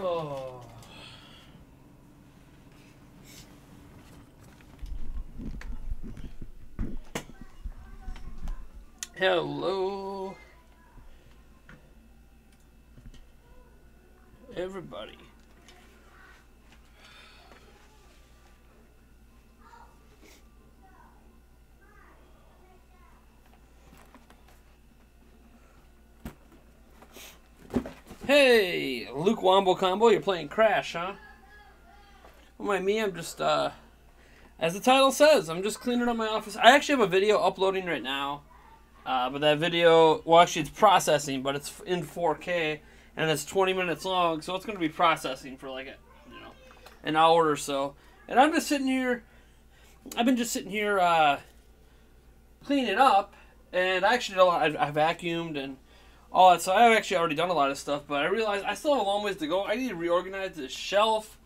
Oh. Hello, everybody. Hey, Luke Wombo Combo, you're playing Crash, huh? Well, I'm just, as the title says, I'm just cleaning up my office. I actually have a video uploading right now, but that video, well, actually it's processing, but it's in 4K, and it's 20 minutes long, so it's going to be processing for like, an hour or so. And I'm just sitting here, I've been just sitting here, cleaning up, and I actually did a lot. I vacuumed and all that, so I've actually already done a lot of stuff, but I realized I still have a long ways to go. I need to reorganize this shelf.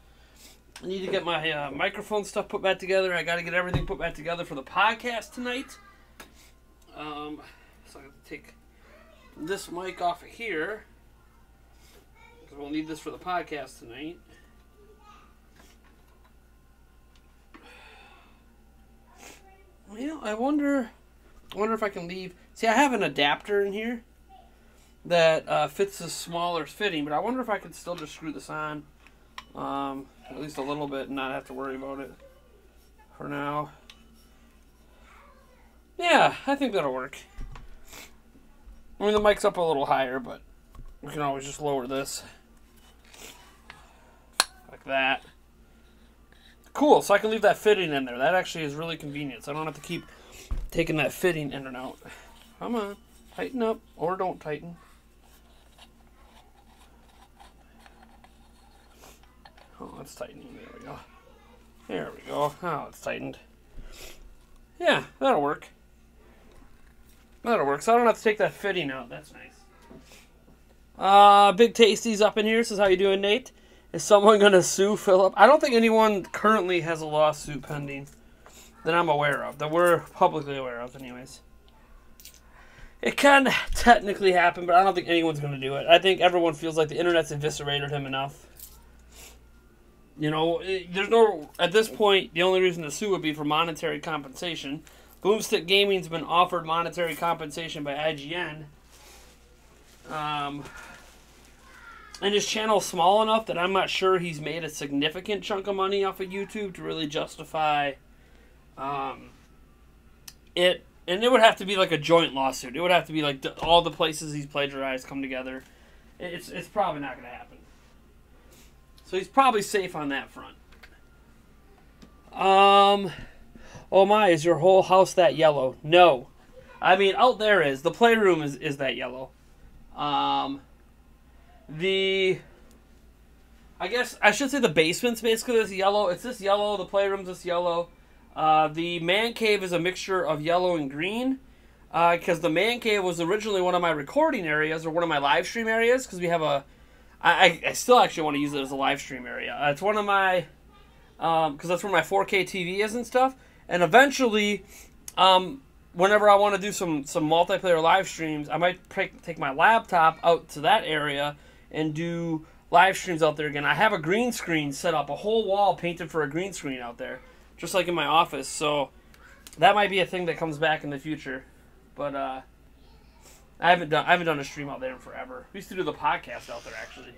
I need to get my microphone stuff put back together. I got to get everything put back together for the podcast tonight. So I'm going to take this mic off of here, because we'll need this for the podcast tonight. Well, I wonder if I can leave. See, I have an adapter in here that fits the smaller fitting, but I wonder if I could still just screw this on, at least a little bit, and not have to worry about it for now. Yeah, I think that'll work. I mean, the mic's up a little higher, but we can always just lower this like that. Cool, so I can leave that fitting in there. That actually is really convenient, so I don't have to keep taking that fitting in and out. Come on, tighten up, or don't tighten. Oh, it's tightening. There we go. There we go. Oh, it's tightened. Yeah, that'll work. That'll work. So I don't have to take that fitting out. That's nice. Big Tasty's up in here. Says, how you doing, Nate? Is someone going to sue Philip? I don't think anyone currently has a lawsuit pending that I'm aware of. That we're publicly aware of, anyways. It can technically happen, but I don't think anyone's going to do it. I think everyone feels like the internet's eviscerated him enough. You know, there's no, at this point, the only reason to sue would be for monetary compensation. Boomstick Gaming's been offered monetary compensation by IGN. And his channel's small enough that I'm not sure he's made a significant chunk of money off of YouTube to really justify it. And it would have to be like a joint lawsuit. It would have to be like all the places he's plagiarized come together. It's probably not going to happen. So he's probably safe on that front. Oh my, is your whole house that yellow? No. I mean, out there is. The playroom is that yellow. I guess I should say the basement's basically this yellow. It's this yellow. The playroom's this yellow. The man cave is a mixture of yellow and green. Because the man cave was originally one of my recording areas, or one of my live stream areas, because we have a... I still actually want to use it as a live stream area. It's one of my... because that's where my 4K TV is and stuff. And eventually, whenever I want to do some multiplayer live streams, I might take my laptop out to that area and do live streams out there again. I have a green screen set up, a whole wall painted for a green screen out there, just like in my office. So that might be a thing that comes back in the future. But I haven't done a stream out there in forever. We used to do the podcast out there, actually.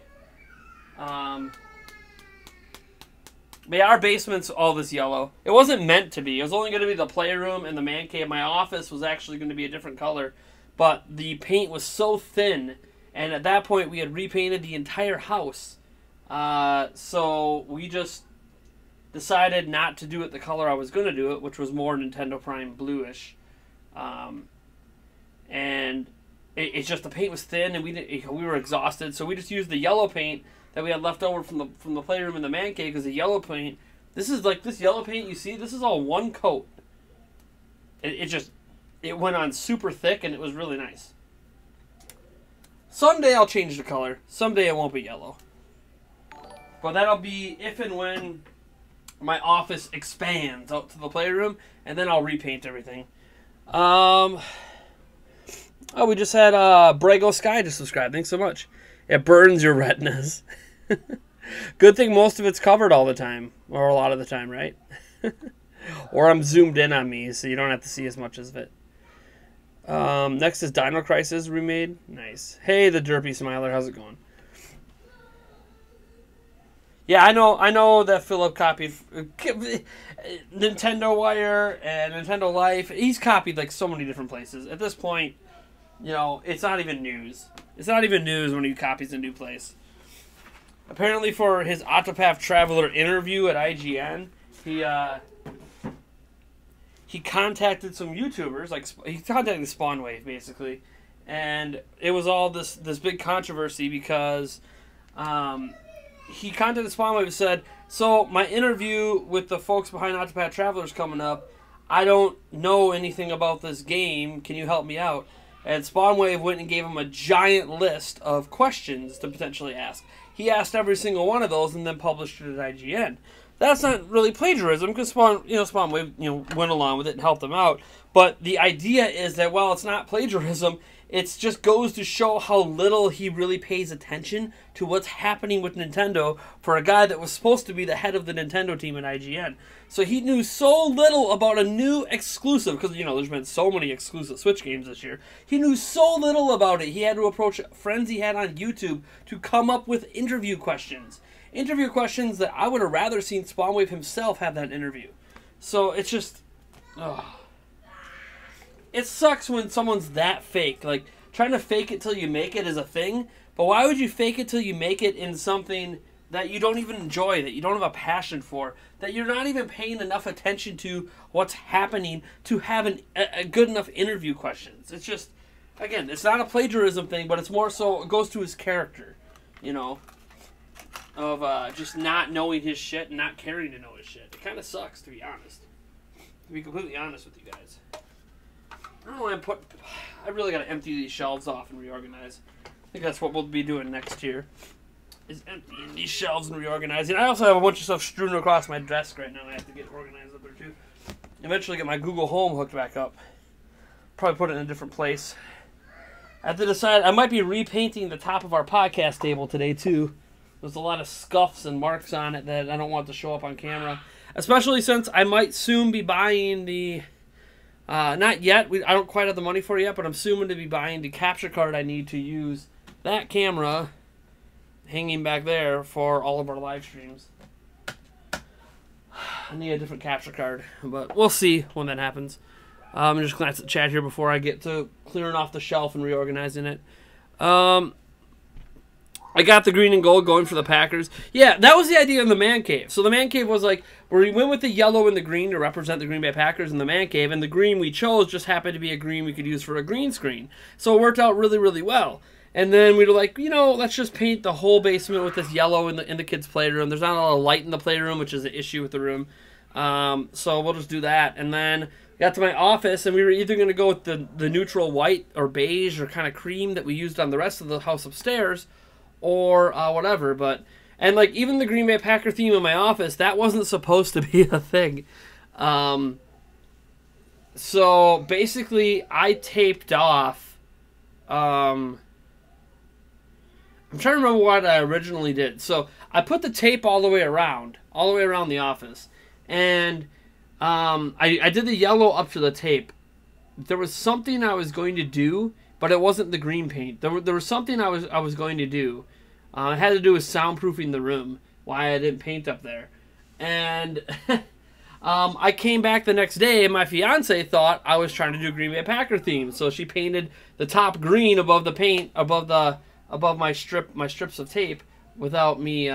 But yeah, our basement's all this yellow. It wasn't meant to be. It was only going to be the playroom and the man cave. My office was actually going to be a different color. But the paint was so thin, and at that point we had repainted the entire house. So we just decided not to do it the color I was going to do it, which was more Nintendo Prime bluish. And it's just the paint was thin, and we were exhausted, so we just used the yellow paint that we had left over from the playroom and the man cave, because the yellow paint, this yellow paint you see, this is all one coat. It went on super thick, and it was really nice. Someday I'll change the color. Someday it won't be yellow. But that'll be if and when my office expands out to the playroom, and then I'll repaint everything. Oh, we just had Brago Sky to subscribe. Thanks so much. It burns your retinas. Good thing most of it's covered all the time, or a lot of the time, right? Or I'm zoomed in on me, so you don't have to see as much of it. Next is Dino Crisis remade. Nice. Hey, the Derpy Smiler, how's it going? Yeah, I know that Philip copied Nintendo Wire and Nintendo Life. He's copied like so many different places. At this point, you know, it's not even news. It's not even news when he copies a new place. Apparently, for his Octopath Traveler interview at IGN, he contacted some YouTubers, like he contacted Spawnwave basically, and it was all this big controversy because he contacted Spawnwave and said, "So my interview with the folks behind Octopath Traveler is coming up. I don't know anything about this game. Can you help me out?" And Spawnwave went and gave him a giant list of questions to potentially ask. He asked every single one of those and then published it at IGN. That's not really plagiarism because Spawnwave went along with it and helped him out. But the idea is that while it's not plagiarism, it just goes to show how little he really pays attention to what's happening with Nintendo for a guy that was supposed to be the head of the Nintendo team at IGN. So he knew so little about a new exclusive, because, there's been so many exclusive Switch games this year. He knew so little about it, he had to approach friends he had on YouTube to come up with interview questions. Interview questions that I would have rather seen Spawnwave himself have that interview. So it's just... It sucks when someone's that fake. Like, trying to fake it till you make it is a thing, but why would you fake it till you make it in something that you don't even enjoy, that you don't have a passion for, that you're not even paying enough attention to what's happening to have a good enough interview questions? It's just, again, it's not a plagiarism thing, but it's more so, it goes to his character, of just not knowing his shit and not caring to know his shit. It kind of sucks, to be honest. To be completely honest with you guys. I don't know why I really got to empty these shelves off and reorganize. I think that's what we'll be doing next year, is emptying these shelves and reorganizing. I also have a bunch of stuff strewn across my desk right now. I have to get organized up there too. Eventually get my Google Home hooked back up. Probably put it in a different place. I have to decide. I might be repainting the top of our podcast table today too. There's a lot of scuffs and marks on it that I don't want to show up on camera. Especially since I might soon be buying the... not yet. I don't quite have the money for it yet, but I'm soon to be buying the capture card I need to use that camera hanging back there for all of our live streams. I need a different capture card, but we'll see when that happens. I'm just glance at the chat here before I get to clearing off the shelf and reorganizing it. I got the green and gold going for the Packers. Yeah, that was the idea in the man cave. So the man cave was like, where we went with the yellow and the green to represent the Green Bay Packers in the man cave, and the green we chose just happened to be a green we could use for a green screen. So it worked out really, really well. And then we were like, let's just paint the whole basement with this yellow in the kids' playroom. There's not a lot of light in the playroom, which is an issue with the room. So we'll just do that. And then got to my office, and we were either going to go with the neutral white or beige or kind of cream that we used on the rest of the house upstairs, or whatever. But and like even the Green Bay Packer theme in my office, that wasn't supposed to be a thing. So basically I taped off I'm trying to remember what I originally did. So I put the tape all the way around the office, and I did the yellow up to the tape. There was something I was going to do, but it wasn't the green paint. There was something I was going to do. It had to do with soundproofing the room, why I didn't paint up there. And I came back the next day, and my fiance thought I was trying to do Green Bay Packer theme. So she painted the top green above the paint, above my strips of tape, without me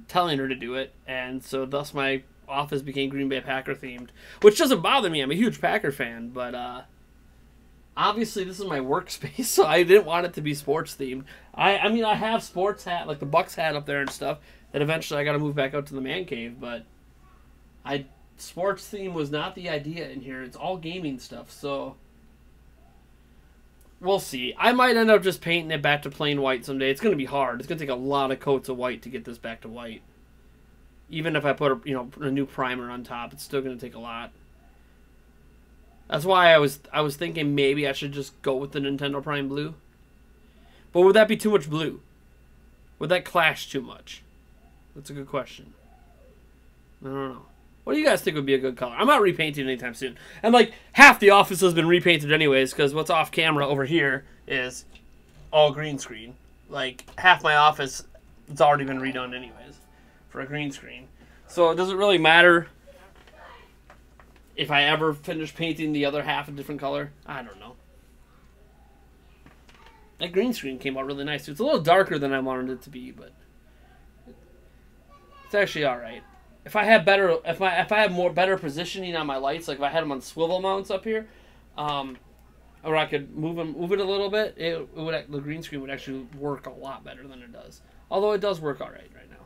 telling her to do it. And so thus my office became Green Bay Packer themed, which doesn't bother me. I'm a huge Packer fan, but obviously this is my workspace, so I didn't want it to be sports themed. I mean, I have sports hat, like the Bucks hat up there and stuff, that eventually I got to move back out to the man cave, but sports theme was not the idea in here. It's all gaming stuff, so we'll see. I might end up just painting it back to plain white someday. It's going to be hard. It's going to take a lot of coats of white to get this back to white. Even if I put a new primer on top, it's still going to take a lot. That's why I was thinking maybe I should just go with the Nintendo Prime Blue. But would that be too much blue? Would that clash too much? That's a good question. I don't know. What do you guys think would be a good color? I'm not repainting anytime soon. And, like, half the office has been repainted anyways, because what's off camera over here is all green screen. Like, half my office, it's already been redone anyways for a green screen. So it doesn't really matter if I ever finish painting the other half a different color. I don't know. That green screen came out really nice. It's a little darker than I wanted it to be, but it's actually all right. If I had better, if I had more better positioning on my lights, like if I had them on swivel mounts up here, or I could move it a little bit, the green screen would actually work a lot better than it does. Although it does work all right now.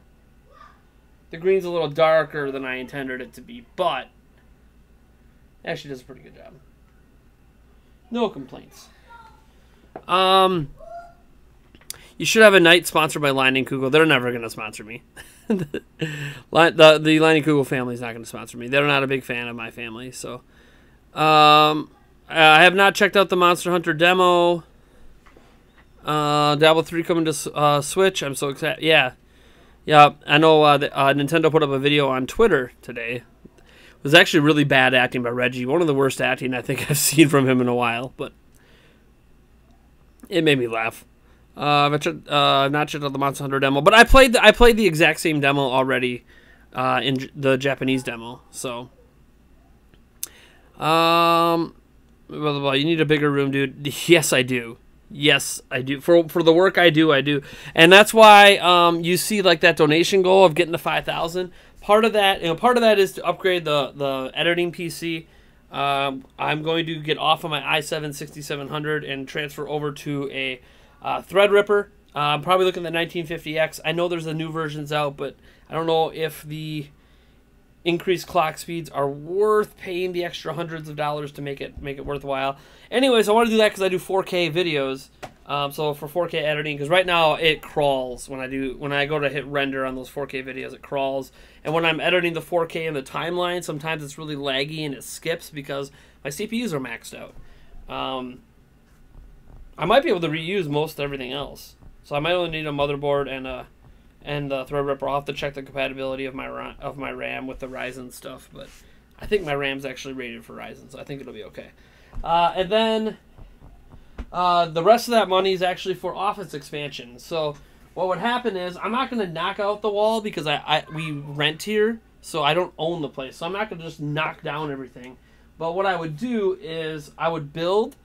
The green's a little darker than I intended it to be, but it actually does a pretty good job. No complaints. You should have a night sponsored by Leinenkugel. They're never going to sponsor me. the Leinenkugel family is not going to sponsor me. They're not a big fan of my family. So, I have not checked out the Monster Hunter demo. Diablo 3 coming to Switch. I'm so excited. Yeah. I know Nintendo put up a video on Twitter today. It was actually really bad acting by Reggie. One of the worst acting I think I've seen from him in a while. But it made me laugh. I've not checked out the Monster Hunter demo, but I played the exact same demo already in the Japanese demo. So, blah, blah, blah. You need a bigger room, dude. Yes, I do. Yes, I do. For the work I do, and that's why you see like that donation goal of getting to 5,000. Part of that is to upgrade the editing PC. I'm going to get off of my i7 6700 and transfer over to a Threadripper. I'm probably looking at the 1950X. I know there's the new versions out, but I don't know if the increased clock speeds are worth paying the extra hundreds of dollars to make it worthwhile. Anyways, I want to do that because I do 4K videos. So for 4K editing, because right now it crawls when I go to hit render on those 4K videos, it crawls. And when I'm editing the 4K in the timeline, sometimes it's really laggy and it skips because my CPUs are maxed out. I might be able to reuse most everything else, so I might only need a motherboard and the Threadripper. I'll have to check the compatibility of my RAM with the Ryzen stuff, but I think my RAM's actually rated for Ryzen, so I think it'll be okay. And then the rest of that money is actually for office expansion. So what would happen is I'm not going to knock out the wall because we rent here, so I don't own the place. So I'm not going to just knock down everything. But what I would do is I would build,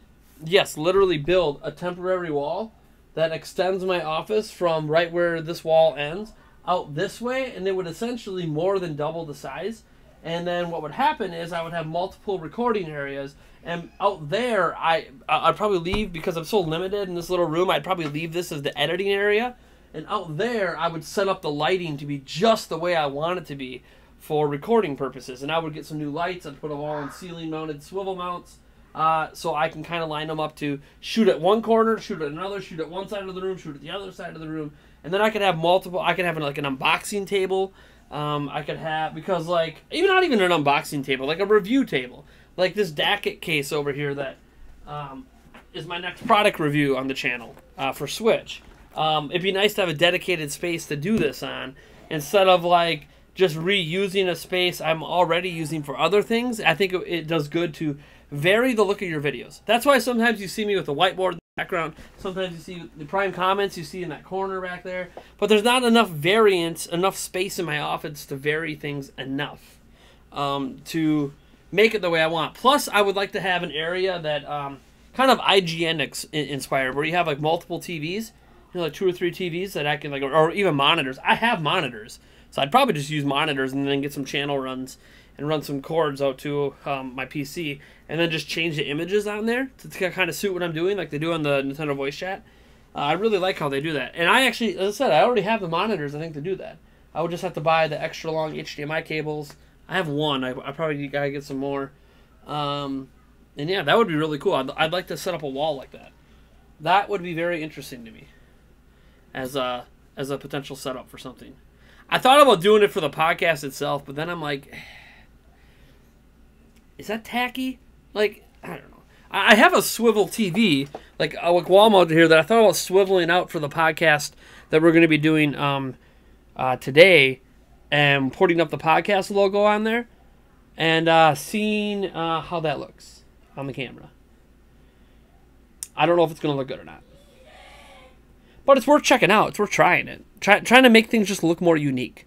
yes, literally build a temporary wall that extends my office from right where this wall ends out this way, and it would essentially more than double the size. And then what would happen is I would have multiple recording areas, and out there I'd probably leave, because I'm so limited in this little room, I'd probably leave this as the editing area, and out there I would set up the lighting to be just the way I want it to be for recording purposes. And I would get some new lights. I'd put them all on ceiling mounted swivel mounts, so I can kind of line them up to shoot at one corner, shoot at another, shoot at one side of the room, shoot at the other side of the room. And then I could have multiple, I could have like an unboxing table. I could have, because like, not even an unboxing table, like a review table. Like this Dackett case over here that is my next product review on the channel for Switch. It'd be nice to have a dedicated space to do this on, instead of like just reusing a space I'm already using for other things. I think it does good to vary the look of your videos. That's why sometimes you see me with a whiteboard in the background. Sometimes you see the prime comments you see in that corner back there. But there's not enough variance, enough space in my office to vary things enough to make it the way I want. Plus, I would like to have an area that kind of IGN inspired, where you have like multiple TVs, like 2 or 3 TVs that I can like, or even monitors. I have monitors, so I'd probably just use monitors and then get some channel runs and run some cords out to my PC, and then just change the images on there to kind of suit what I'm doing, like they do on the Nintendo Voice Chat. I really like how they do that. And I actually, as I said, I already have the monitors, I think, to do that. I would just have to buy the extra long HDMI cables. I have one. I probably gotta get some more. And yeah, that would be really cool. I'd like to set up a wall like that. That would be very interesting to me as a potential setup for something. I thought about doing it for the podcast itself, but then I'm like, is that tacky? Like, I don't know. I have a swivel TV, like wall mounted here, that I thought about swiveling out for the podcast that we're going to be doing today and putting up the podcast logo on there and seeing how that looks on the camera. I don't know if it's going to look good or not. But it's worth checking out. It's worth trying it. Trying to make things just look more unique.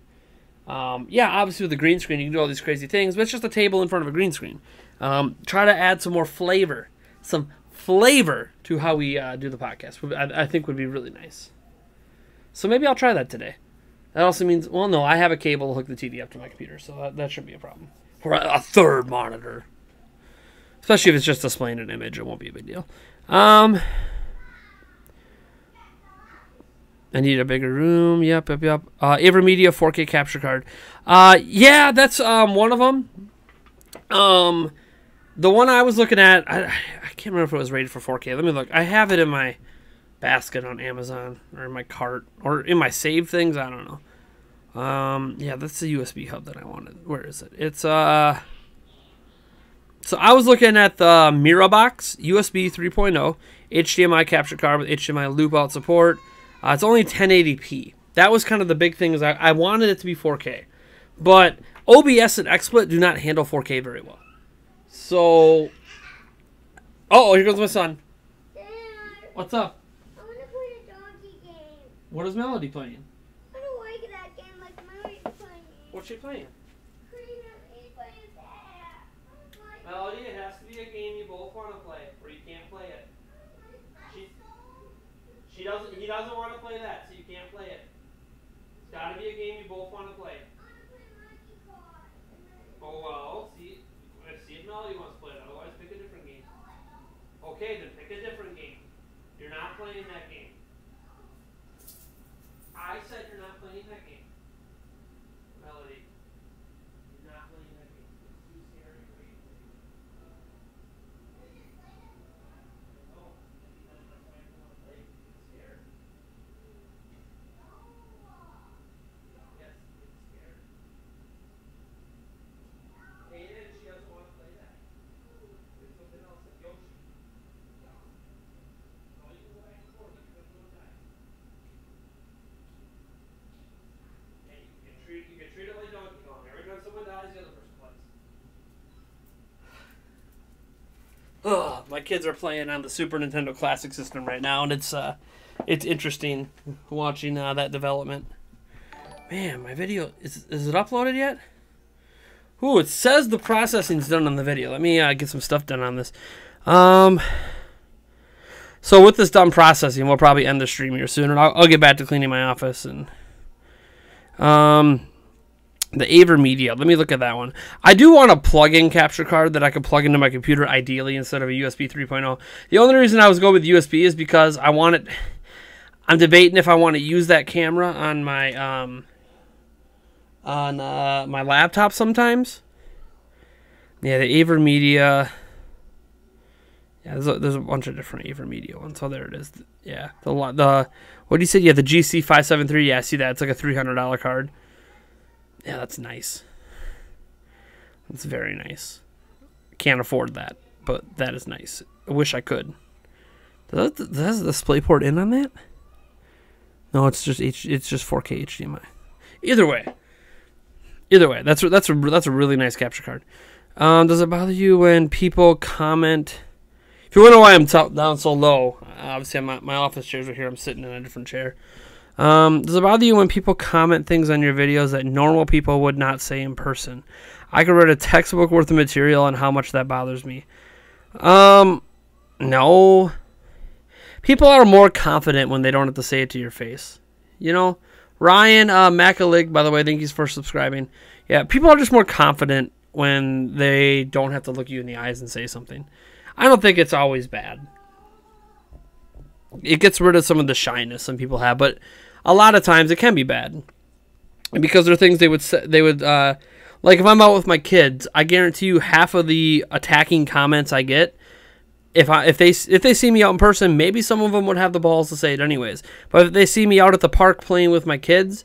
Yeah, obviously with the green screen, you can do all these crazy things, but it's just a table in front of a green screen. Try to add some more flavor. Some flavor to how we do the podcast. I think would be really nice. So maybe I'll try that today. That also means, well, no, I have a cable to hook the TV up to my computer, so that shouldn't be a problem. Or a third monitor. Especially if it's just displaying an image, it won't be a big deal. I need a bigger room. Yep. AverMedia 4K capture card. Yeah, that's one of them. The one I was looking at, I can't remember if it was rated for 4K. Let me look. I have it in my basket on Amazon, or in my cart, or in my save things. I don't know. Yeah, that's the USB hub that I wanted. Where is it? It's so I was looking at the Mirabox USB 3.0 HDMI capture card with HDMI loop out support. It's only 1080p. That was kind of the big thing, is I wanted it to be 4K. But OBS and XSplit do not handle 4K very well. So, oh, here goes my son. Dad, What's up? I want to play the donkey game. What is Melody playing? I don't like that game like Melody's playing. What's she playing? He's playing that. Melody, it has to be a game you both want to play, or you can't play it. He doesn't want to play that, so you can't play it. It's got to be a game you both want to play. Oh, well, see if Melody wants to play it. Otherwise, pick a different game. Okay, then pick a different game. You're not playing that game. I said you're not playing that game. Melody, you're not playing that game. It's too scary for you. No, because that's why you want to play. It's scared. Yes, it's scared. Aiden, she doesn't want to play that. There's something else like Yoshi. No, you can go back and forth. You can go die. Hey, you can treat it like Donkey Kong. Every time someone dies, the other person plays. Ugh, my kids are playing on the Super Nintendo Classic System right now, and it's interesting watching that development. Man, my video is it uploaded yet? Ooh, it says the processing's done on the video. Let me get some stuff done on this. So with this done processing, we'll probably end the stream here soon, and I'll get back to cleaning my office. And the AverMedia, let me look at that one. I do want a plug-in capture card that I could plug into my computer, ideally, instead of a USB 3.0. The only reason I was going with USB is because I want it. I'm debating if I want to use that camera on my my laptop sometimes. Yeah, the AverMedia. Yeah, there's a bunch of different AverMedia ones. So there it is. Yeah, the what do you say? Yeah, the GC573. Yeah, I see that. It's like a $300 card. Yeah, that's nice. That's very nice. Can't afford that, but that is nice. I wish I could. Does the DisplayPort in on that? No, it's just 4K HDMI. Either way, that's a really nice capture card. Does it bother you when people comment? If you wonder why I'm down so low, obviously my office chairs are here. I'm sitting in a different chair. Does it bother you when people comment things on your videos that normal people would not say in person? I could write a textbook worth of material on how much that bothers me. No. People are more confident when they don't have to say it to your face. You know? Ryan Macalig, by the way, thank you for subscribing. Yeah, people are just more confident when they don't have to look you in the eyes and say something. I don't think it's always bad. It gets rid of some of the shyness some people have, but a lot of times it can be bad. Because there are things they would like if I'm out with my kids, I guarantee you half of the attacking comments I get, if they see me out in person, maybe some of them would have the balls to say it anyways. But if they see me out at the park playing with my kids,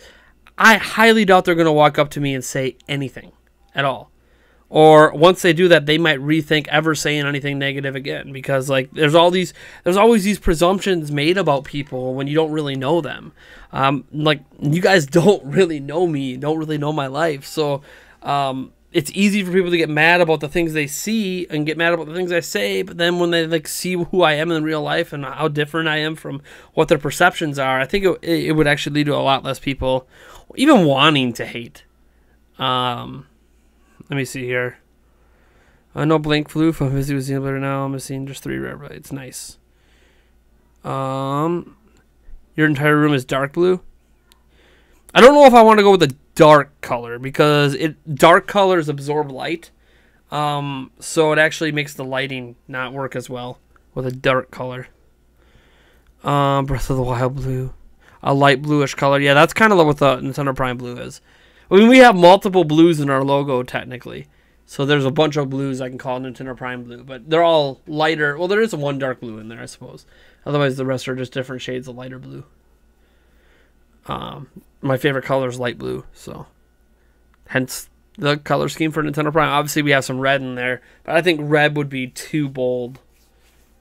I highly doubt they're going to walk up to me and say anything at all. Or once they do that, they might rethink ever saying anything negative again, because like there's always these presumptions made about people when you don't really know them. Like you guys don't really know me, don't really know my life, so it's easy for people to get mad about the things they see and get mad about the things I say. But then when they like see who I am in real life and how different I am from what their perceptions are, I think it would actually lead to a lot less people even wanting to hate. Let me see here. No Blink Flu from Busy with Xenoblade now. I'm missing just 3 rare blades. Nice. Your entire room is dark blue. I don't know if I want to go with a dark color because dark colors absorb light. So it actually makes the lighting not work as well with a dark color. Breath of the Wild blue. A light bluish color. Yeah, that's kind of what the Nintendo Prime blue is. I mean, we have multiple blues in our logo, technically. So there's a bunch of blues I can call Nintendo Prime blue. But they're all lighter. Well, there is one dark blue in there, I suppose. Otherwise, the rest are just different shades of lighter blue. My favorite color is light blue. So, hence the color scheme for Nintendo Prime. Obviously, we have some red in there. But I think red would be too bold.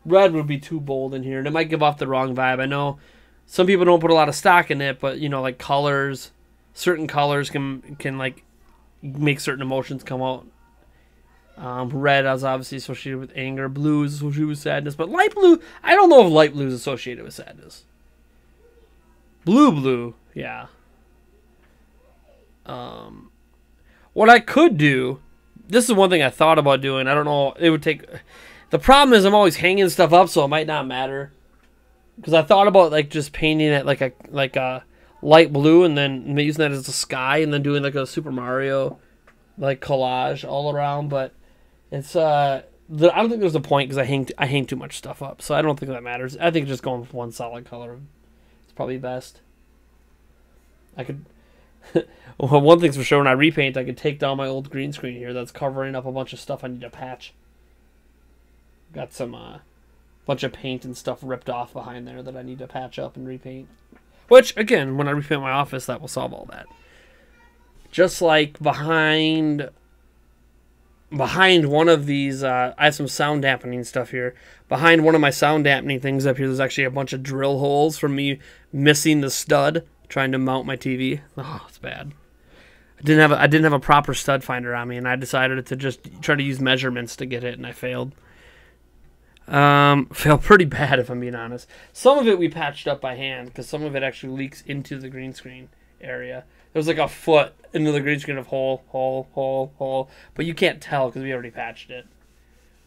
Red would be too bold in here. And it might give off the wrong vibe. I know some people don't put a lot of stock in it. But, you know, like colors... Certain colors can like make certain emotions come out. Red is obviously associated with anger. Blue is associated with sadness. But light blue, I don't know if light blue is associated with sadness. Blue, yeah. What I could do, this is one thing I thought about doing. I don't know. It would take. The problem is I'm always hanging stuff up, so it might not matter. Because I thought about like just painting it like a light blue and then using that as the sky and then doing like a Super Mario like collage all around, but it's I don't think there's a point because I hang too much stuff up, so I don't think that matters. I think just going with one solid color is probably best. I could well, one thing's for sure, when I repaint I could take down my old green screen here that's covering up a bunch of stuff I need to patch. Got some bunch of paint and stuff ripped off behind there that I need to patch up and repaint. Which, again, when I repaint my office, that will solve all that. Just like behind one of these, I have some sound dampening stuff here. Behind one of my sound dampening things up here, there's actually a bunch of drill holes from me missing the stud trying to mount my TV. Oh, it's bad. I didn't have a proper stud finder on me, and I decided to just try to use measurements to get it, and I failed. Felt pretty bad, if I'm being honest. Some of it we patched up by hand because some of it actually leaks into the green screen area. There was like a foot into the green screen of hole, but you can't tell because we already patched it.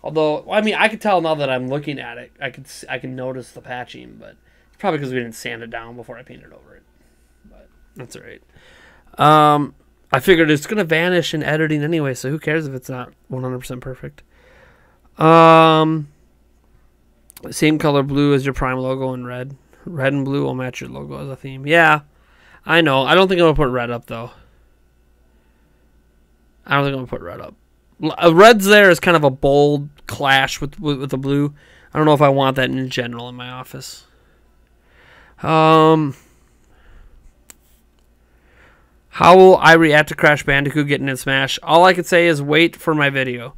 Although, I mean, I could tell now that I'm looking at it. I can notice the patching, but it's probably because we didn't sand it down before I painted over it. But that's all right. I figured it's gonna vanish in editing anyway, so who cares if it's not 100% perfect. Same color blue as your Prime logo and red. Red and blue will match your logo as a theme. Yeah, I know. I don't think I'm going to put red up, though. I don't think I'm going to put red up. Red's there is kind of a bold clash with the blue. I don't know if I want that in general in my office. How will I react to Crash Bandicoot getting in Smash? All I can say is wait for my video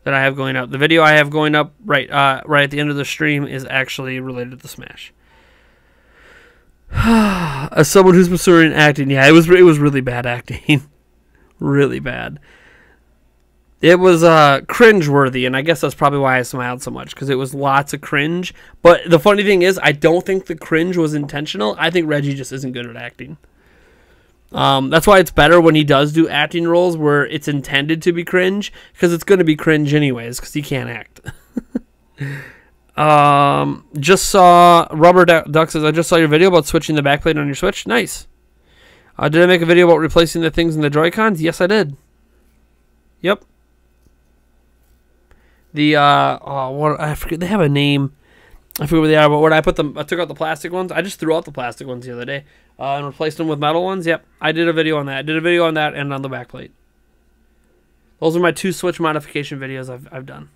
that I have going up. The video I have going up right at the end of the stream is actually related to Smash. As someone who's pursuing acting, yeah, it was really bad acting. Really bad. It was cringe-worthy, and I guess that's probably why I smiled so much, because it was lots of cringe. But the funny thing is, I don't think the cringe was intentional. I think Reggie just isn't good at acting. That's why it's better when he does do acting roles where it's intended to be cringe, because it's going to be cringe anyways, because he can't act. Just saw Rubber Duck says, I just saw your video about switching the backplate on your Switch. Nice. Did I make a video about replacing the things in the Joy-Cons? Yes, I did. Yep. The what I forget, they have a name. I forget what they are, but when I took out the plastic ones. I just threw out the plastic ones the other day and replaced them with metal ones. Yep, I did a video on that. I did a video on that and on the backplate. Those are my 2 Switch modification videos I've done.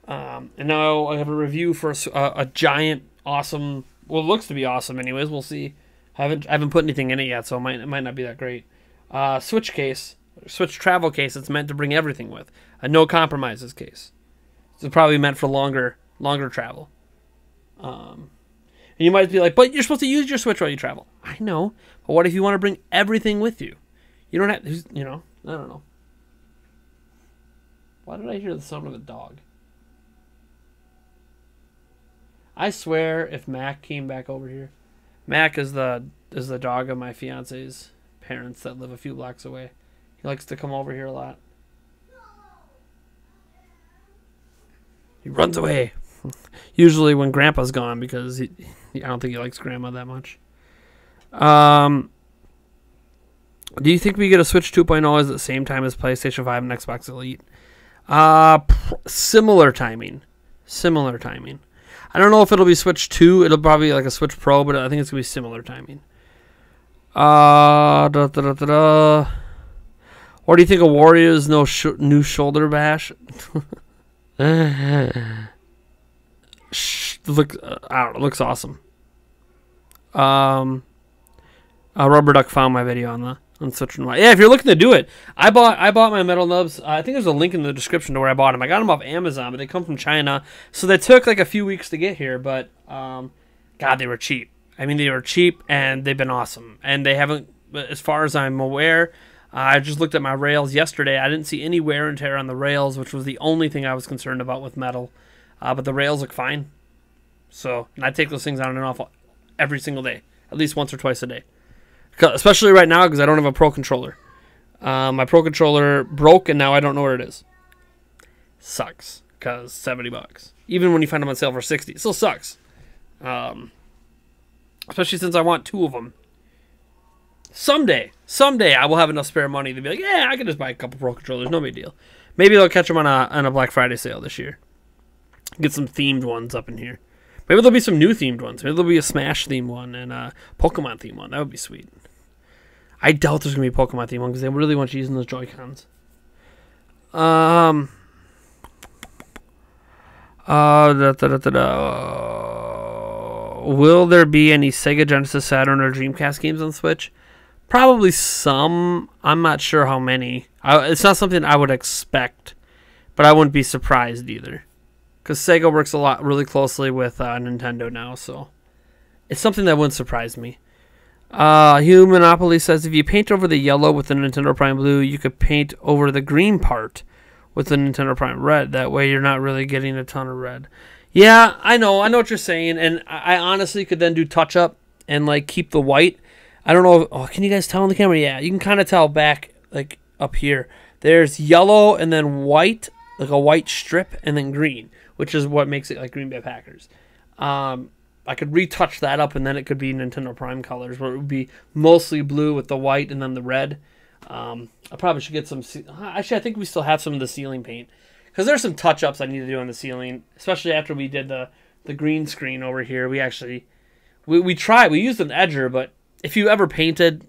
And now I have a review for a giant, awesome. Well, it looks to be awesome, anyways. We'll see. I haven't put anything in it yet, so it might not be that great. Switch case Switch travel case, it's meant to bring everything with. A no compromises case. So it's probably meant for longer travel. And you might be like, but you're supposed to use your Switch while you travel. I know, but what if you want to bring everything with you? You don't have, you know, I don't know. Why did I hear the sound of a dog? I swear, if Mac came back over here, Mac is the dog of my fiance's parents that live a few blocks away. He likes to come over here a lot. He runs away. Usually when Grandpa's gone, because I don't think he likes Grandma that much. Do you think we get a Switch 2.0 at the same time as PlayStation 5 and Xbox Elite? Similar timing. Similar timing. I don't know if it'll be Switch 2. It'll probably be like a Switch Pro, but I think it's going to be similar timing. Or do you think of Warriors new shoulder bash? Looks awesome. Rubber Duck found my video on Switch and yeah, if you're looking to do it, I bought my metal nubs. I think there's a link in the description to where I bought them. I got them off Amazon, but they come from China, so they took like a few weeks to get here. But God, they were cheap. I mean, they were cheap and they've been awesome. And they haven't, as far as I'm aware. I just looked at my rails yesterday. I didn't see any wear and tear on the rails, which was the only thing I was concerned about with metal. But the rails look fine. So, and I take those things on and off every single day, at least once or twice a day. Especially right now because I don't have a Pro Controller. My Pro Controller broke and now I don't know where it is. Sucks because $70. Even when you find them on sale for $60, it still sucks. Especially since I want 2 of them. Someday I will have enough spare money to be like, yeah, I can just buy a couple Pro Controllers, no big deal. Maybe they'll catch them on a Black Friday sale this year. Get some themed ones up in here. Maybe there'll be some new themed ones. Maybe there'll be a Smash themed one and a Pokemon themed one. That would be sweet. I doubt there's going to be a Pokemon themed one because they really want you using those Joy-Cons. Will there be any Sega Genesis, Saturn, or Dreamcast games on Switch? Probably some. I'm not sure how many. It's not something I would expect, but I wouldn't be surprised either. Because Sega works really closely with Nintendo now, so it's something that wouldn't surprise me. Hugh Monopoly says, if you paint over the yellow with the Nintendo Prime Blue, you could paint over the green part with the Nintendo Prime Red. That way you're not really getting a ton of red. Yeah, I know what you're saying, and I honestly could then do touch-up and like keep the white. I don't know. Can you guys tell on the camera? Yeah, you can kind of tell back, like up here. There's yellow and then white, like a white strip, and then green, which is what makes it like Green Bay Packers. I could retouch that up, and then it could be Nintendo Prime colors, where it would be mostly blue with the white and then the red. I probably should get some. Actually, I think we still have some of the ceiling paint because there's some touch-ups I need to do on the ceiling, especially after we did the green screen over here. We actually we used an edger, but if you ever painted,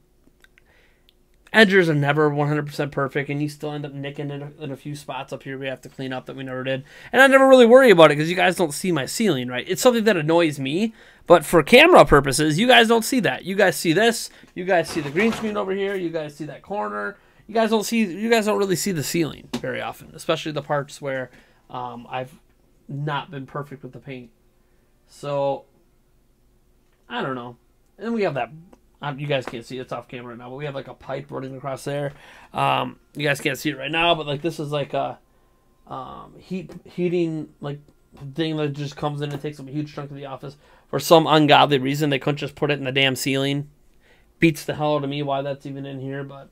edgers are never 100% perfect, and you still end up nicking in a few spots up here we have to clean up that we never did. And I never really worry about it because you guys don't see my ceiling, right? It's something that annoys me, but for camera purposes, you guys don't see that. You guys see this. You guys see the green screen over here. You guys see that corner. You guys don't really see the ceiling very often, especially the parts where I've not been perfect with the paint. So I don't know. And then we have that. You guys can't see it. It's off camera right now, but we have like a pipe running across there. You guys can't see it right now, but like this is like a heating like thing that just comes in and takes up a huge chunk of the office. For some ungodly reason, they couldn't just put it in the damn ceiling. Beats the hell out of me why that's even in here, but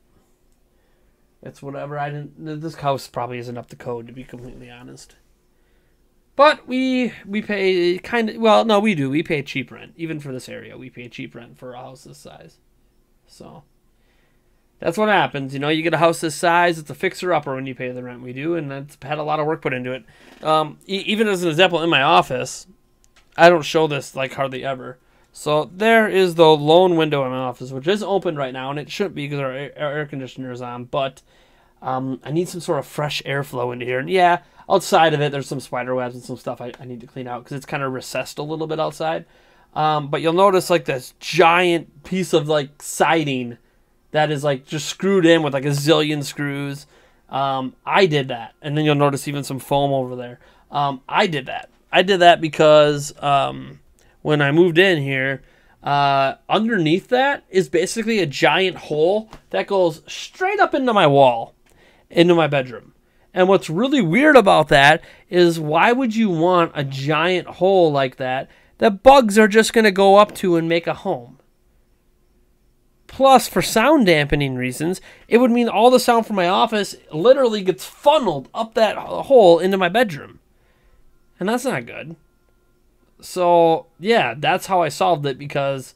it's whatever. This house probably isn't up to code, to be completely honest. But we pay we do. We pay cheap rent. Even for this area, we pay cheap rent for a house this size. So that's what happens. You know, you get a house this size, it's a fixer-upper when you pay the rent we do, and it's had a lot of work put into it. Even as an example, in my office, I don't show this like hardly ever. So there is the lone window in my office, which is open right now, and it shouldn't be because our air conditioner is on, but I need some sort of fresh airflow into here. And yeah, outside of it, there's some spider webs and some stuff I need to clean out because it's kind of recessed a little bit outside. But you'll notice like this giant piece of like siding that is like just screwed in with like a zillion screws. I did that, and then you'll notice even some foam over there. I did that. I did that because when I moved in here, underneath that is basically a giant hole that goes straight up into my wall, into my bedroom. And what's really weird about that is, why would you want a giant hole like that bugs are just going to go up to and make a home? Plus, for sound dampening reasons, it would mean all the sound from my office literally gets funneled up that hole into my bedroom. And that's not good. So, yeah, that's how I solved it, because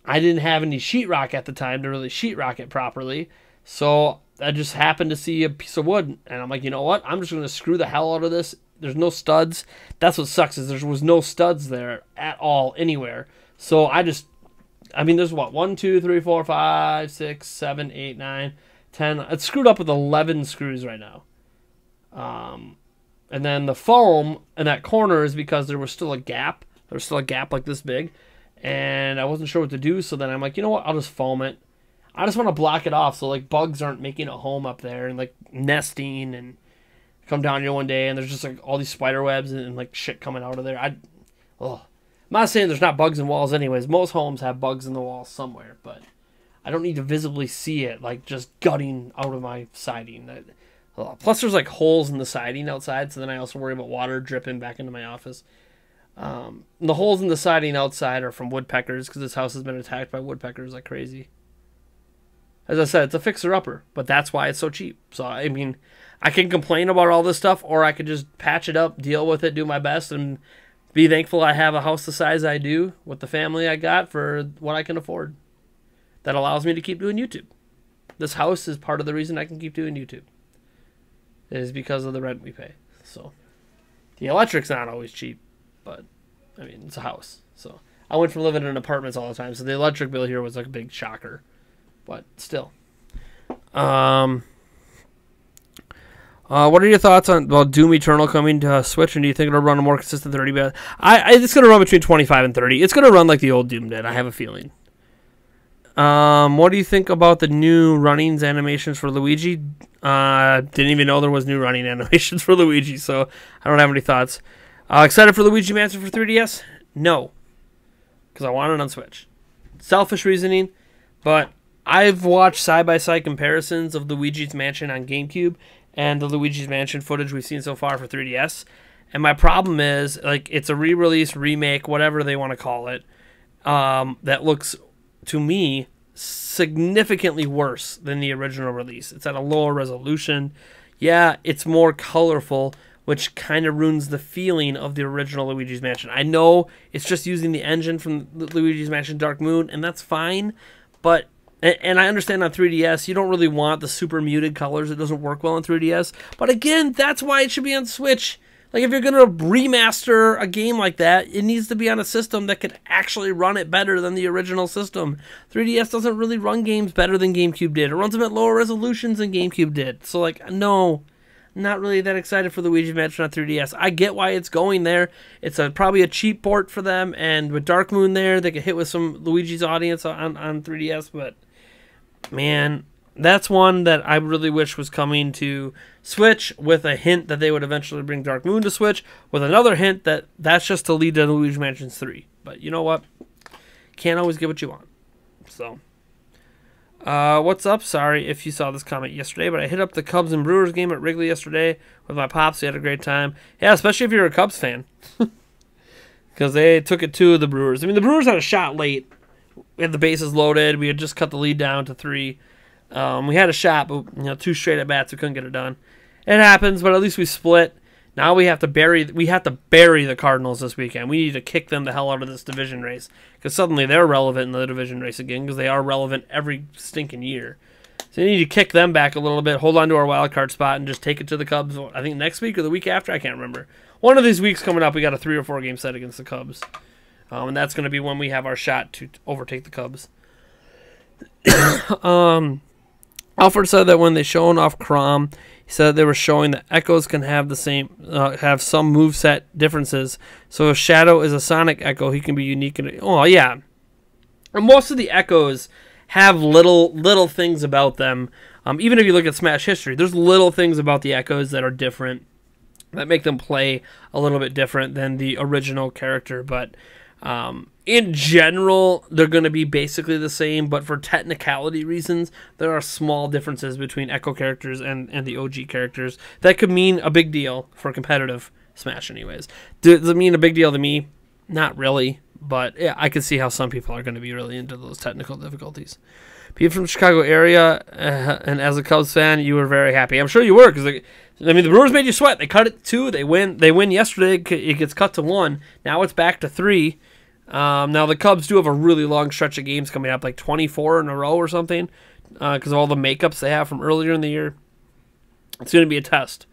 I didn't have any sheetrock at the time to really sheetrock it properly. So I just happened to see a piece of wood, and I'm like, you know what? I'm just going to screw the hell out of this. There's no studs. That's what sucks, is there was no studs there at all anywhere. So I mean, there's what? 1, 2, 3, 4, 5, 6, 7, 8, 9, 10. It's screwed up with 11 screws right now. And then the foam in that corner is because there was still a gap. There was still a gap like this big. And I wasn't sure what to do. So then I'm like, you know what? I'll just foam it. I just want to block it off so like bugs aren't making a home up there and like nesting, and come down here one day and there's just like all these spider webs and like shit coming out of there. I'm not saying there's not bugs in walls anyways. Most homes have bugs in the walls somewhere, but I don't need to visibly see it like just gutting out of my siding. Plus there's like holes in the siding outside, so then I also worry about water dripping back into my office. The holes in the siding outside are from woodpeckers, because this house has been attacked by woodpeckers like crazy. As I said, it's a fixer-upper, but that's why it's so cheap. So, I mean, I can complain about all this stuff, or I could just patch it up, deal with it, do my best, and be thankful I have a house the size I do with the family I got for what I can afford. That allows me to keep doing YouTube. This house is part of the reason I can keep doing YouTube. It is because of the rent we pay. So, the electric's not always cheap, but, I mean, it's a house. So, I went from living in apartments all the time, so the electric bill here was like a big shocker. But still. What are your thoughts on Doom Eternal coming to Switch, and do you think it'll run a more consistent 30-bit? It's going to run between 25 and 30. It's going to run like the old Doom did, I have a feeling. What do you think about the new runnings animations for Luigi? Didn't even know there was new running animations for Luigi, so I don't have any thoughts. Excited for Luigi Mansion for 3DS? No. Because I want it on Switch. Selfish reasoning, but I've watched side-by-side comparisons of Luigi's Mansion on GameCube and the Luigi's Mansion footage we've seen so far for 3DS. And my problem is, like, it's a re-release, remake, whatever they want to call it, that looks, to me, significantly worse than the original release. It's at a lower resolution. Yeah, it's more colorful, which kind of ruins the feeling of the original Luigi's Mansion. I know it's just using the engine from Luigi's Mansion Dark Moon, and that's fine, but... And I understand on 3DS, you don't really want the super muted colors. It doesn't work well on 3DS. But again, that's why it should be on Switch. Like, if you're going to remaster a game like that, it needs to be on a system that can actually run it better than the original system. 3DS doesn't really run games better than GameCube did. It runs them at lower resolutions than GameCube did. So, like, no, not really that excited for Luigi's Mansion on 3DS. I get why it's going there. It's probably a cheap port for them. And with Dark Moon there, they could hit with some Luigi's audience on 3DS, but... Man, that's one that I really wish was coming to Switch, with a hint that they would eventually bring Dark Moon to Switch, with another hint that that's just to lead to Luigi Mansion 3. But you know what? Can't always get what you want. So, what's up? Sorry if you saw this comment yesterday, but I hit up the Cubs and Brewers game at Wrigley yesterday with my pops. We had a great time. Yeah, especially if you're a Cubs fan. Because they took it to the Brewers. I mean, the Brewers had a shot late. We had the bases loaded. We had just cut the lead down to 3. We had a shot, but 2 straight at bats. We couldn't get it done. It happens, but at least we split. Now we have to bury the Cardinals this weekend. We need to kick them the hell out of this division race, because suddenly they're relevant in the division race again, because they are relevant every stinking year. So we need to kick them back a little bit, hold on to our wild card spot, and just take it to the Cubs. I think next week or the week after. I can't remember. One of these weeks coming up, we got a 3 or 4 game set against the Cubs. And that's going to be when we have our shot to overtake the Cubs. Alfred said that when they shown off Crom, he said they were showing that Echoes can have the same, have some moveset differences. So if Shadow is a Sonic Echo, he can be unique. Oh yeah, and most of the Echoes have little things about them. Even if you look at Smash history, there's little things about the Echoes that are different, that make them play a little bit different than the original character. But in general, they're going to be basically the same, but for technicality reasons, there are small differences between Echo characters and the OG characters that could mean a big deal for competitive Smash anyways. Does it mean a big deal to me? Not really, but yeah, I can see how some people are going to be really into those technical difficulties. People from the Chicago area, and as a Cubs fan, you were very happy. I'm sure you were, because the Brewers made you sweat. They cut it to 2. They win yesterday. It gets cut to 1. Now it's back to 3. Now the Cubs do have a really long stretch of games coming up, like 24 in a row or something, because of all the makeups they have from earlier in the year. It's going to be a test.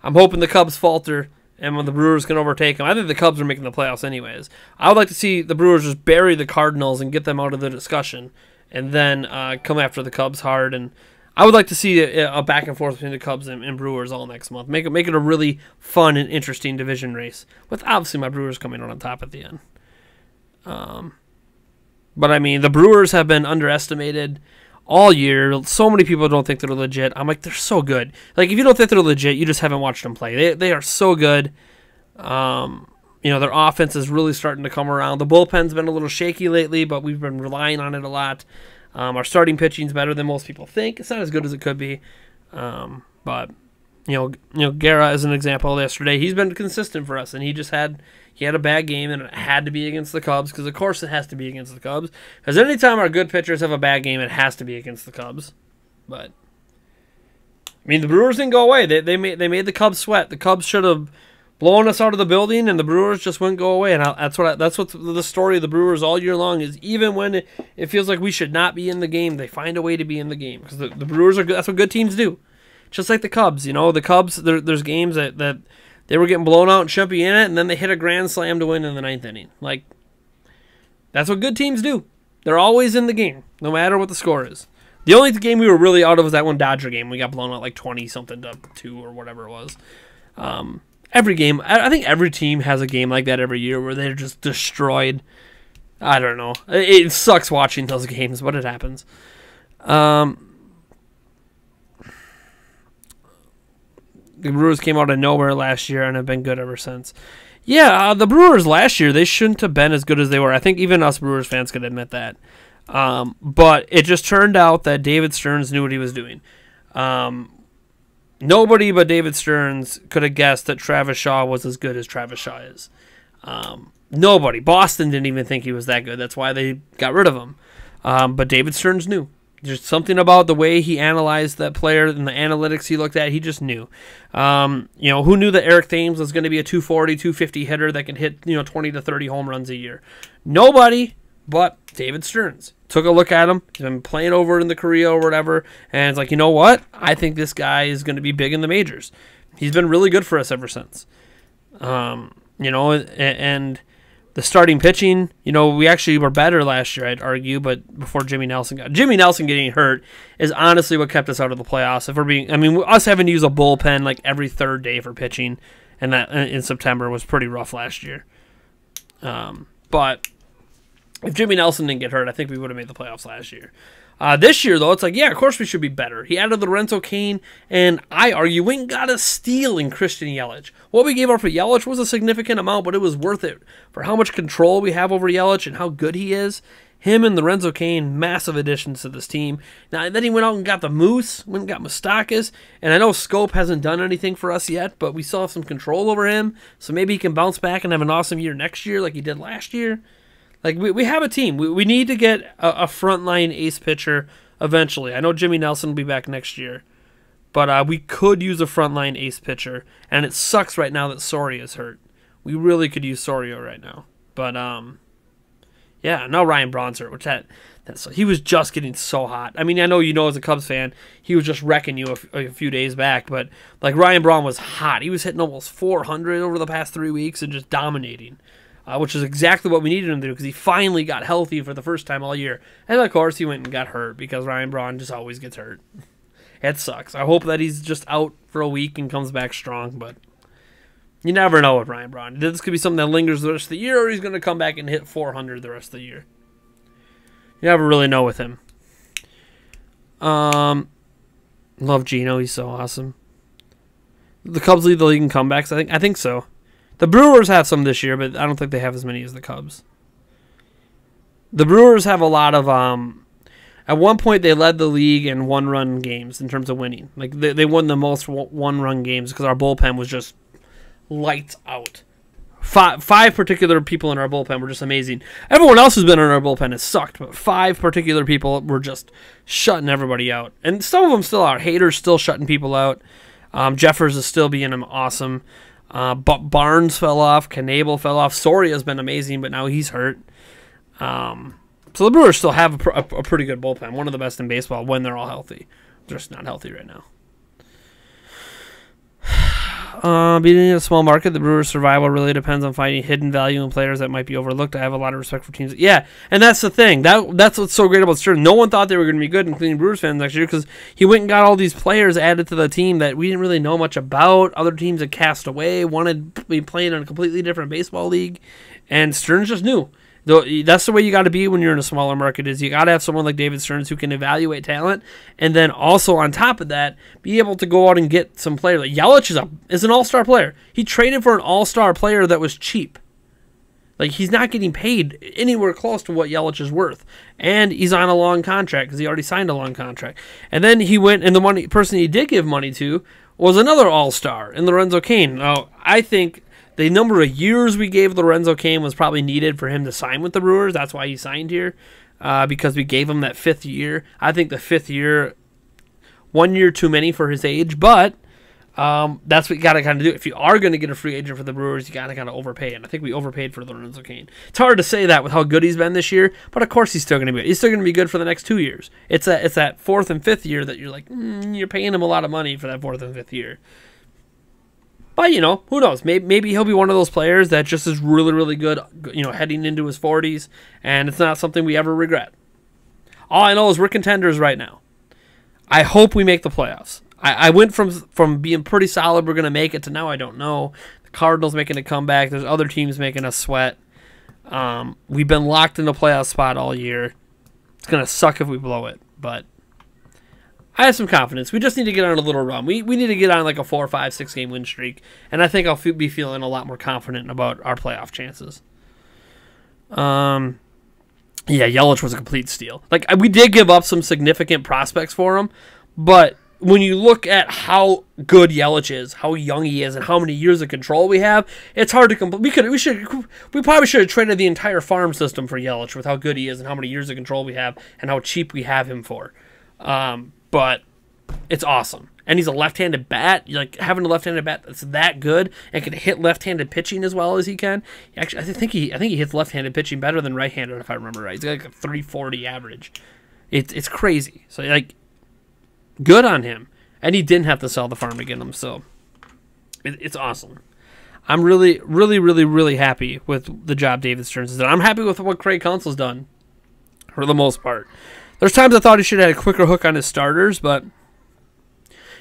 I'm hoping the Cubs falter, and when the Brewers can overtake them. I think the Cubs are making the playoffs anyways. I would like to see the Brewers just bury the Cardinals and get them out of the discussion, and then come after the Cubs hard. And I would like to see a back and forth between the Cubs and Brewers all next month. Make it a really fun and interesting division race, with obviously my Brewers coming out on top at the end. But I mean, the Brewers have been underestimated all year. So many people don't think they're legit. I'm like, they're so good. Like, if you don't think they're legit, you just haven't watched them play. They are so good. Their offense is really starting to come around. The bullpen's been a little shaky lately, but we've been relying on it a lot. Our starting pitching's better than most people think. It's not as good as it could be. But Guerra is an example yesterday. He's been consistent for us, and he had a bad game, and it had to be against the Cubs, because of course it has to be against the Cubs. Because anytime our good pitchers have a bad game, it has to be against the Cubs. But I mean, the Brewers didn't go away. They made the Cubs sweat. The Cubs should have blown us out of the building, and the Brewers just wouldn't go away. And that's what the story of the Brewers all year long is. Even when it feels like we should not be in the game, they find a way to be in the game, because the Brewers are good. That's what good teams do. Just like the Cubs, the Cubs. There's games that they were getting blown out and shouldn't be in it, and then they hit a grand slam to win in the 9th inning. Like, that's what good teams do. They're always in the game, no matter what the score is. The only game we were really out of was that one Dodger game. We got blown out like 20-something to 2 or whatever it was. Every game, I think every team has a game like that every year where they're just destroyed. I don't know. It sucks watching those games, but it happens. The Brewers came out of nowhere last year and have been good ever since. Yeah, the Brewers last year, they shouldn't have been as good as they were. I think even us Brewers fans could admit that. But it just turned out that David Stearns knew what he was doing. Nobody but David Stearns could have guessed that Travis Shaw was as good as Travis Shaw is. Nobody. Boston didn't even think he was that good. That's why they got rid of him. But David Stearns knew. There's something about the way he analyzed that player and the analytics he looked at. He just knew. Who knew that Eric Thames was going to be a 240, 250 hitter that can hit 20 to 30 home runs a year? Nobody but David Stearns. Took a look at him. He's been playing over in the Korea or whatever, and it's like, you know what? I think this guy is going to be big in the majors. He's been really good for us ever since. And the starting pitching, we actually were better last year, I'd argue, but before Jimmy Nelson getting hurt is honestly what kept us out of the playoffs. Us having to use a bullpen like every third day for pitching, and that in September was pretty rough last year. But if Jimmy Nelson didn't get hurt, I think we would have made the playoffs last year. This year, though, it's like, yeah, of course we should be better. He added Lorenzo Cain, and I argue we got a steal in Christian Yelich. What we gave up for Yelich was a significant amount, but it was worth it for how much control we have over Yelich and how good he is. Him and Lorenzo Cain, massive additions to this team. Now, then he went out and got the Moose, went and got Moustakas, and I know Scope hasn't done anything for us yet, but we still have some control over him, so maybe he can bounce back and have an awesome year next year like he did last year. Like, we have a team. We need to get a frontline ace pitcher eventually. I know Jimmy Nelson will be back next year, but we could use a frontline ace pitcher, and it sucks right now that Soria is hurt. We really could use Soria right now. But, yeah, now Ryan Braun's hurt, which he was just getting so hot. I mean, I know as a Cubs fan, he was just wrecking you a few days back, but, like, Ryan Braun was hot. He was hitting almost 400 over the past 3 weeks and just dominating. Which is exactly what we needed him to do, because he finally got healthy for the first time all year. And, of course, he went and got hurt, because Ryan Braun just always gets hurt. It sucks. I hope that he's just out for a week and comes back strong, but you never know with Ryan Braun. This could be something that lingers the rest of the year, or he's going to come back and hit 400 the rest of the year. You never really know with him. Love Gino. He's so awesome. The Cubs lead the league in comebacks. I think so. The Brewers have some this year, but I don't think they have as many as the Cubs. The Brewers have a lot of. At one point, they led the league in one-run games in terms of winning. Like they won the most one-run games because our bullpen was just lights out. Five particular people in our bullpen were just amazing. Everyone else who's been in our bullpen has sucked, but 5 particular people were just shutting everybody out. And some of them still are. Hader's still shutting people out. Jeffers is still being awesome. But Barnes fell off. Knebel fell off. Soria's been amazing, but now he's hurt. So the Brewers still have a pretty good bullpen. One of the best in baseball when they're all healthy. They're just not healthy right now. Being a small market, the Brewers' survival really depends on finding hidden value in players that might be overlooked. I have a lot of respect for teams. Yeah, and that's the thing. That's what's so great about Stearns. No one thought they were going to be good, including Brewers fans next year, because he went and got all these players added to the team that we didn't really know much about. Other teams had cast away, wanted to be playing in a completely different baseball league, and Stearns just knew. That's the way you got to be when you're in a smaller market. Is you got to have someone like David Stearns who can evaluate talent, and then also on top of that, be able to go out and get some players. Like Yelich is an all-star player. He traded for an all-star player that was cheap. Like he's not getting paid anywhere close to what Yelich is worth, and he's on a long contract because he already signed a long contract. And then he went, and the person he did give money to was another all-star in Lorenzo Cain. Now I think the number of years we gave Lorenzo Cain was probably needed for him to sign with the Brewers. That's why he signed here, because we gave him that 5th year. I think the 5th year, 1 year too many for his age, but that's what you got to kind of do. If you are going to get a free agent for the Brewers, you got to kind of overpay. And I think we overpaid for Lorenzo Cain. It's hard to say that with how good he's been this year, but of course he's still going to be good. He's still going to be good for the next 2 years. It's that 4th and 5th year that you're like, you're paying him a lot of money for that 4th and 5th year. But, who knows? Maybe he'll be one of those players that just is really, really good, heading into his 40s, and it's not something we ever regret. All I know is we're contenders right now. I hope we make the playoffs. I went from being pretty solid, we're going to make it, to now I don't know. The Cardinals making a comeback. There's other teams making us sweat. We've been locked in the playoff spot all year. It's going to suck if we blow it, but I have some confidence. We just need to get on a little run. We need to get on like a 4, 5, 6 game win streak, and I think I'll be feeling a lot more confident about our playoff chances. Yeah, Yelich was a complete steal. Like we did give up some significant prospects for him, but when you look at how good Yelich is, how young he is, and how many years of control we have, it's hard to we probably should have traded the entire farm system for Yelich with how good he is and how many years of control we have and how cheap we have him for. But it's awesome. And he's a left-handed bat. Like having a left-handed bat that's that good and can hit left-handed pitching as well as he can. Actually, I think he hits left-handed pitching better than right-handed, if I remember right. He's got like a 340 average. It's crazy. So like, good on him. And he didn't have to sell the farm to get him. So it's awesome. I'm really, really, really, really happy with the job David Stearns has done. I'm happy with what Craig Counsell's done for the most part. There's times I thought he should have had a quicker hook on his starters, but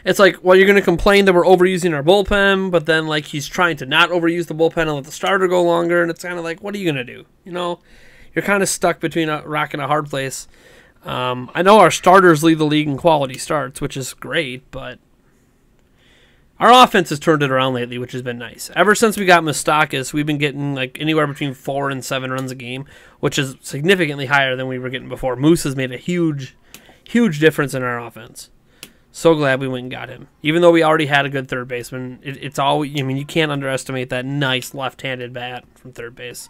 it's like, well, you're going to complain that we're overusing our bullpen, but then like he's trying to not overuse the bullpen and let the starter go longer, and it's kind of like, what are you going to do? You're kind of stuck between a rock and a hard place. I know our starters lead the league in quality starts, which is great, but our offense has turned it around lately, which has been nice. Ever since we got Moustakas, we've been getting like anywhere between 4 and 7 runs a game, which is significantly higher than we were getting before. Moose has made a huge, huge difference in our offense. So glad we went and got him. Even though we already had a good third baseman, it's all. You can't underestimate that nice left-handed bat from third base.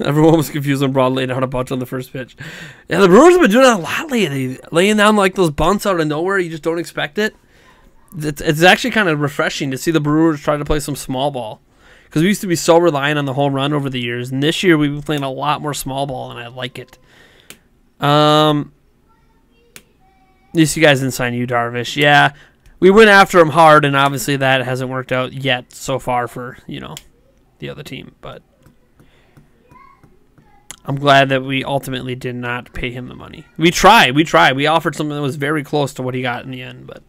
Everyone was confused when Braun laid down a bunch on the first pitch. Yeah, the Brewers have been doing that a lot lately. Laying down like those bunts out of nowhere. You just don't expect it. It's actually kind of refreshing to see the Brewers try to play some small ball. Because we used to be so reliant on the home run over the years. And this year we've been playing a lot more small ball, and I like it. At least you guys didn't sign Yu Darvish. Yeah, we went after him hard, and obviously that hasn't worked out yet so far for, the other team. But I'm glad that we ultimately did not pay him the money. We tried. We offered something that was very close to what he got in the end. But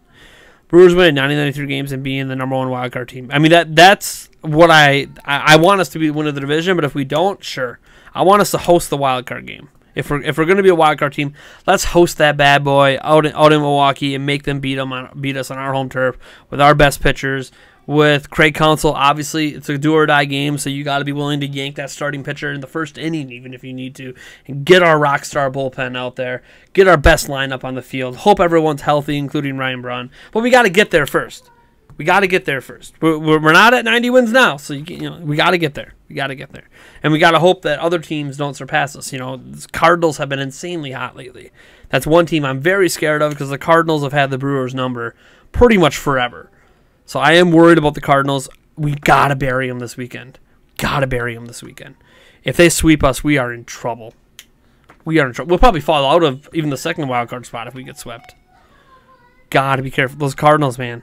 Brewers winning 90-93 games and being the #1 wildcard team. I mean, that's what I want us to be the winner of the division, but if we don't, sure. I want us to host the wild card game. If we're going to be a wild card team, let's host that bad boy out in Milwaukee and make them beat us on our home turf with our best pitchers. With Craig Counsell, obviously it's a do or die game, so you got to be willing to yank that starting pitcher in the first inning, even if you need to, and get our rock star bullpen out there, get our best lineup on the field. Hope everyone's healthy, including Ryan Braun, but we got to get there first. We got to get there first. We're not at 90 wins now, so we got to get there. We got to get there, and we got to hope that other teams don't surpass us. The Cardinals have been insanely hot lately. That's one team I'm very scared of because the Cardinals have had the Brewers' number pretty much forever. So I am worried about the Cardinals. We got to bury them this weekend. Got to bury them this weekend. If they sweep us, we are in trouble. We are in trouble. We'll probably fall out of even the second wild card spot if we get swept. Got to be careful. Those Cardinals, man.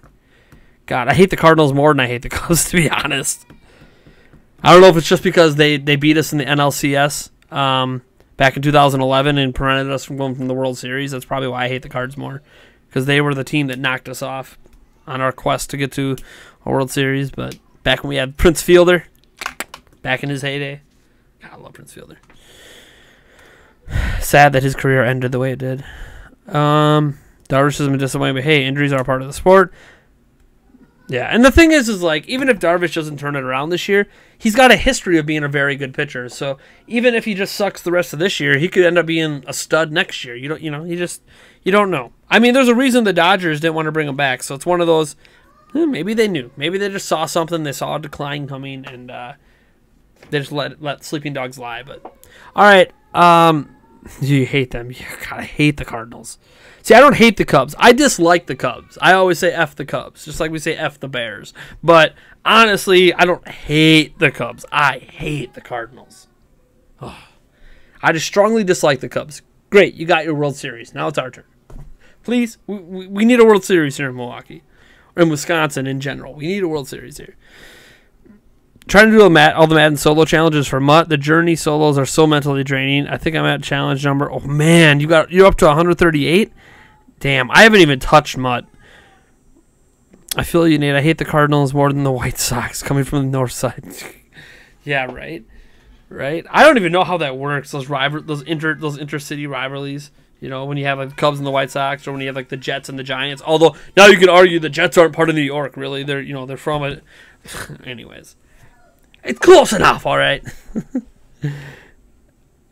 God, I hate the Cardinals more than I hate the Cubs, to be honest. I don't know if it's just because they beat us in the NLCS back in 2011 and prevented us from going from the World Series. That's probably why I hate the Cards more, because they were the team that knocked us off on our quest to get to a World Series. But back when we had Prince Fielder, back in his heyday. God, I love Prince Fielder. Sad that his career ended the way it did. Darvish has been disappointed, but hey, injuries are a part of the sport. Yeah, and the thing is like, even if Darvish doesn't turn it around this year, he's got a history of being a very good pitcher. So even if he just sucks the rest of this year, he could end up being a stud next year. You don't know. I mean, there's a reason the Dodgers didn't want to bring him back. So it's one of those, maybe they knew. Maybe they just saw something. They saw a decline coming, and they just let sleeping dogs lie. But all right, you hate them. God, I hate the Cardinals. See, I don't hate the Cubs. I dislike the Cubs. I always say F the Cubs, just like we say F the Bears. But honestly, I don't hate the Cubs. I hate the Cardinals. Oh. I just strongly dislike the Cubs. Great, you got your World Series. Now it's our turn. Please, we need a World Series here in Milwaukee. Or in Wisconsin in general. We need a World Series here. Trying to do all the Madden solo challenges for Mutt. The Journey solos are so mentally draining. I think I'm at challenge number. Oh man, you're up to 138. Damn, I haven't even touched Mutt. I feel you, Nate. I hate the Cardinals more than the White Sox coming from the north side. Yeah, right. I don't even know how that works. Those intercity rivalries. When you have like the Cubs and the White Sox, or when you have like the Jets and the Giants. Although now you could argue the Jets aren't part of New York. Really, they're from it. Anyways. It's close enough, all right.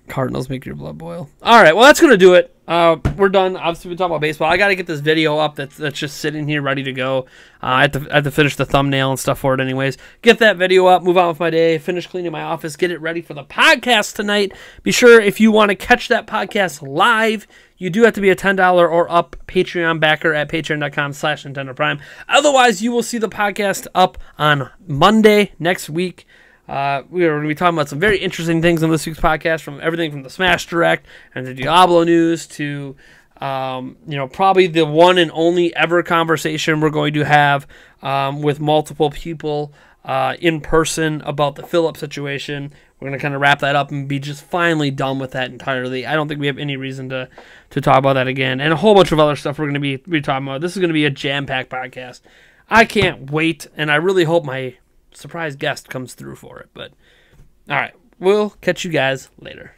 Cardinals make your blood boil. All right, well, that's going to do it. We're done. Obviously, we're talking about baseball. I got to get this video up that's just sitting here ready to go. I have to finish the thumbnail and stuff for it anyways. Get that video up, move on with my day, finish cleaning my office, get it ready for the podcast tonight. Be sure, if you want to catch that podcast live, you do have to be a $10 or up Patreon backer at patreon.com/Nintendo Prime. Otherwise, you will see the podcast up on Monday next week. We are going to be talking about some very interesting things on this week's podcast, from everything from the Smash Direct and the Diablo news to, probably the one and only ever conversation we're going to have with multiple people in person about the Phillips situation. We're going to kind of wrap that up and be just finally done with that entirely. I don't think we have any reason to talk about that again. And a whole bunch of other stuff we're going to be talking about. This is going to be a jam-packed podcast. I can't wait, and I really hope my surprise guest comes through for it. But all right, we'll catch you guys later.